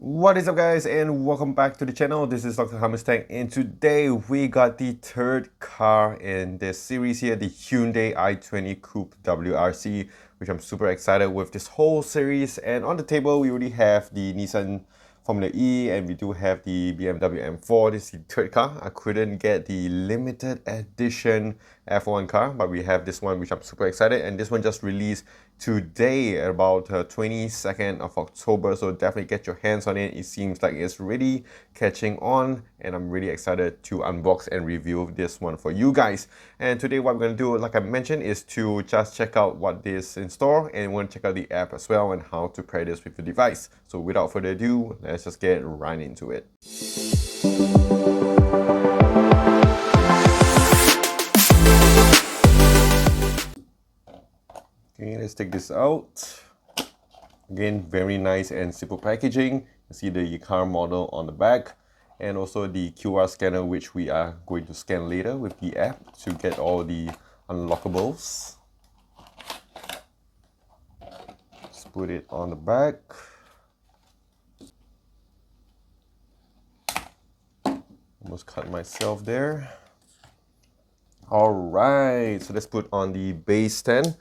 What is up, guys, and welcome back to the channel. This is Dr. Hamis Tech, and today we got the third car in this series here, the Hyundai i20 Coupe WRC, which I'm super excited with this whole series. And on the table we already have the Nissan Formula E, and we do have the BMW M4. This is the third car. I couldn't get the limited edition F1 car, but we have this one, which I'm super excited. And this one just released today at about 22nd of October, so definitely get your hands on it. It seems like it's really catching on, and I'm really excited to unbox and review this one for you guys. And today what we're going to do, like I mentioned, is to just check out what is in store, and we're going to check out the app as well and how to pair this with your device. So without further ado, let's just get right into it. Okay, let's take this out. Again, very nice and simple packaging. You see the car model on the back, and also the QR scanner, which we are going to scan later with the app to get all the unlockables. Let's put it on the back. Almost cut myself there. All right, so let's put on the base stand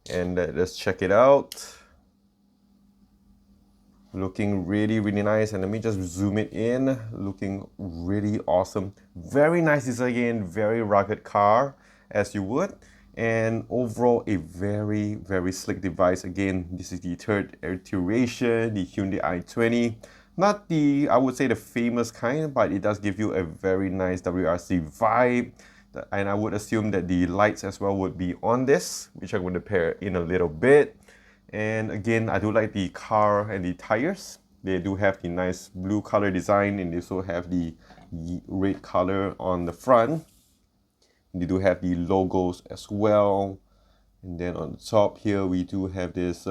and let's check it out. Looking really nice, and let me just zoom it in. Looking really awesome. Very nice design again, very rugged car as you would, and overall a very slick device. Again, this is the third iteration, the Hyundai i20. Not the, I would say, the famous kind, but it does give you a very nice WRC vibe. And I would assume that the lights as well would be on this, which I'm going to pair in a little bit. And again, I do like the car and the tires. They do have the nice blue color design, and they also have the red color on the front. They do have the logos as well. And then on the top here, we do have this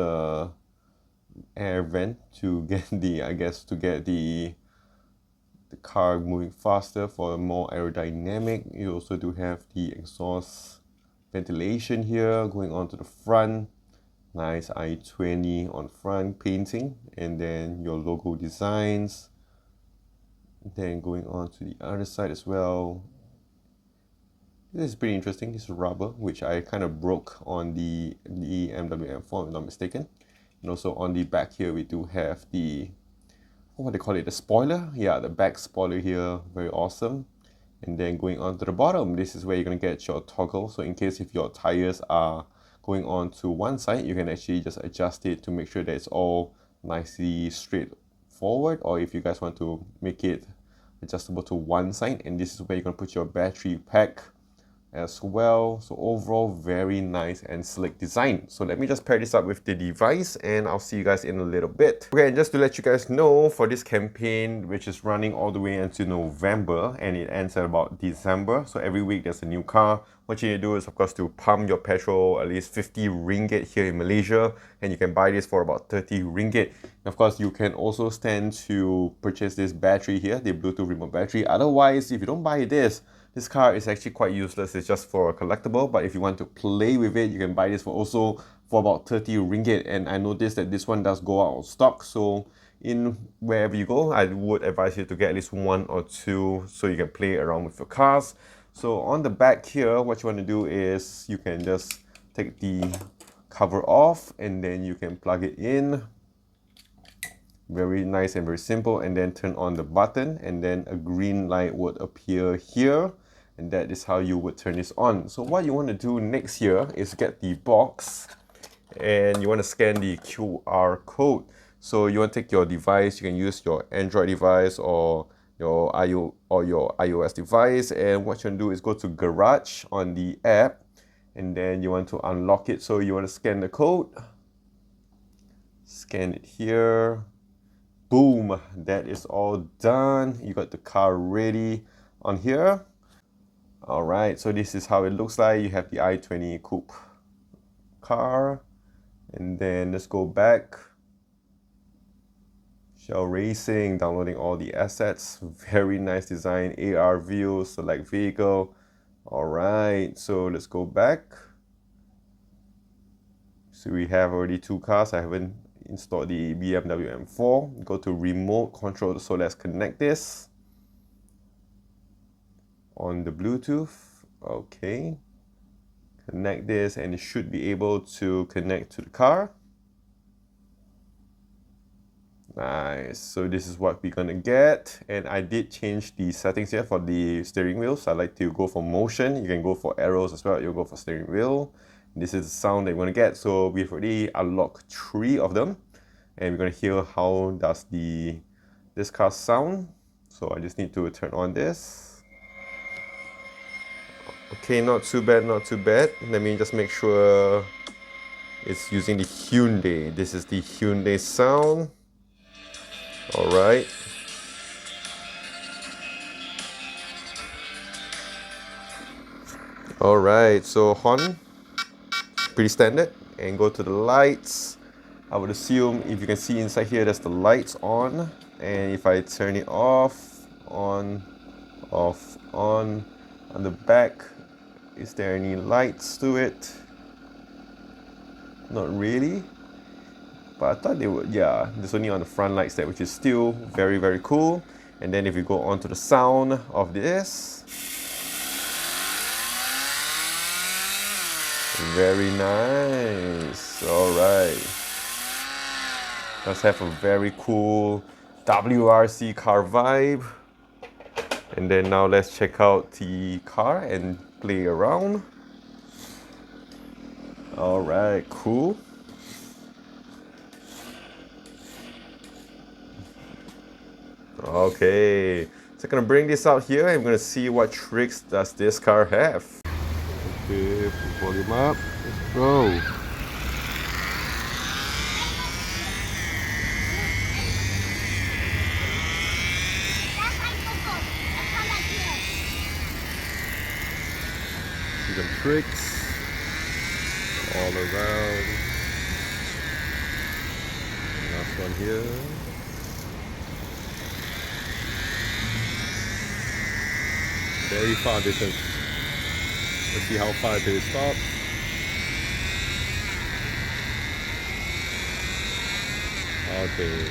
air vent to get the, I guess, to get the car moving faster for a more aerodynamic. You also do have the exhaust ventilation here going on to the front. Nice i20 on front painting, and then your logo designs. Then going on to the other side as well. This is pretty interesting. This is rubber, which I kind of broke on the BMW M4, if I'm not mistaken. And also on the back here, we do have the, what they call it, the spoiler. Yeah, the back spoiler here, very awesome. And then going on to the bottom, this is where you're gonna get your toggle. So in case if your tires are going on to one side, you can actually just adjust it to make sure that it's all nicely straight forward, or if you guys want to make it adjustable to one side, and this is where you're going to put your battery pack as well. So overall, very nice and slick design. So let me just pair this up with the device, and I'll see you guys in a little bit. Okay, and just to let you guys know, for this campaign, which is running all the way until November, and it ends at about December, so every week there's a new car. What you need to do is, of course, to pump your petrol at least 50 ringgit here in Malaysia, and you can buy this for about 30 ringgit. And of course, you can also stand to purchase this battery here, the Bluetooth remote battery. Otherwise, if you don't buy this car is actually quite useless. It's just for a collectible, but if you want to play with it, you can buy this for also for about 30 ringgit. And I noticed that this one does go out of stock, so in wherever you go, I would advise you to get at least one or two so you can play around with your cars. So on the back here, what you want to do is you can just take the cover off, and then you can plug it in. Very nice and very simple, and then turn on the button, and then a green light would appear here, and that is how you would turn this on. So what you want to do next here is get the box, and you want to scan the QR code. So you want to take your device, you can use your Android device or your iOS device, and what you want to do is go to Garage on the app, and then you want to unlock it. So you want to scan the code, scan it here. Boom, that is all done. You got the car ready on here. All right, so this is how it looks like. You have the i20 Coupe car, and then let's go back. Shell Racing, downloading all the assets. Very nice design. AR view, select vehicle. All right, so let's go back. So we have already two cars. I haven't install the BMW M4. Go to remote control. So let's connect this on the Bluetooth. Okay. Connect this and it should be able to connect to the car. Nice. So this is what we're gonna get. And I did change the settings here for the steering wheels. I like to go for motion. You can go for arrows as well. You'll go for steering wheel. This is the sound that you're gonna get. So we've already unlocked 3 of them. And we're gonna hear how does this car sound. So I just need to turn on this. Okay, not too bad, not too bad. Let me just make sure it's using the Hyundai. This is the Hyundai sound. All right. All right, so horn, pretty standard. And go to the lights. I would assume if you can see inside here, there's the lights on. And if I turn it off, on, off, on the back, is there any lights to it? Not really. But I thought they would, yeah, there's only on the front lights there, which is still very, very cool. And then if you go on to the sound of this, very nice. All right. Does have a very cool WRC car vibe. And then now let's check out the car and play around. All right, cool. Okay, so I'm gonna bring this out here and I'm gonna see what tricks does this car have. Okay, put volume up, let's go. See some tricks all around. Last one here. Very far distance. Let's see how far till it stops. Okay.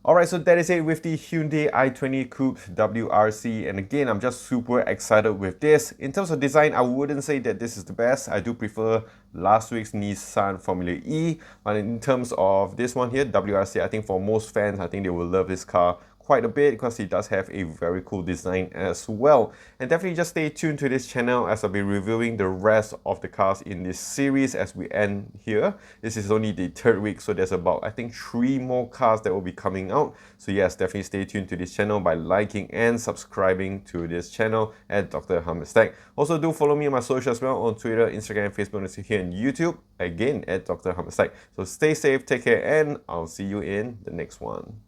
Alright, so that is it with the Hyundai i20 Coupe WRC, and again, I'm just super excited with this. In terms of design, I wouldn't say that this is the best. I do prefer last week's Nissan Formula E, but in terms of this one here, WRC, I think for most fans, I think they will love this car quite a bit because it does have a very cool design as well. And definitely just stay tuned to this channel as I'll be reviewing the rest of the cars in this series as we end here. This is only the 3rd week, so there's about, I think, 3 more cars that will be coming out. So yes, definitely stay tuned to this channel by liking and subscribing to this channel at Dr. Hummerstack. Also do follow me on my socials as well on Twitter, Instagram, Facebook, and here on YouTube, again at Dr. Hummerstack. So stay safe, take care, and I'll see you in the next one.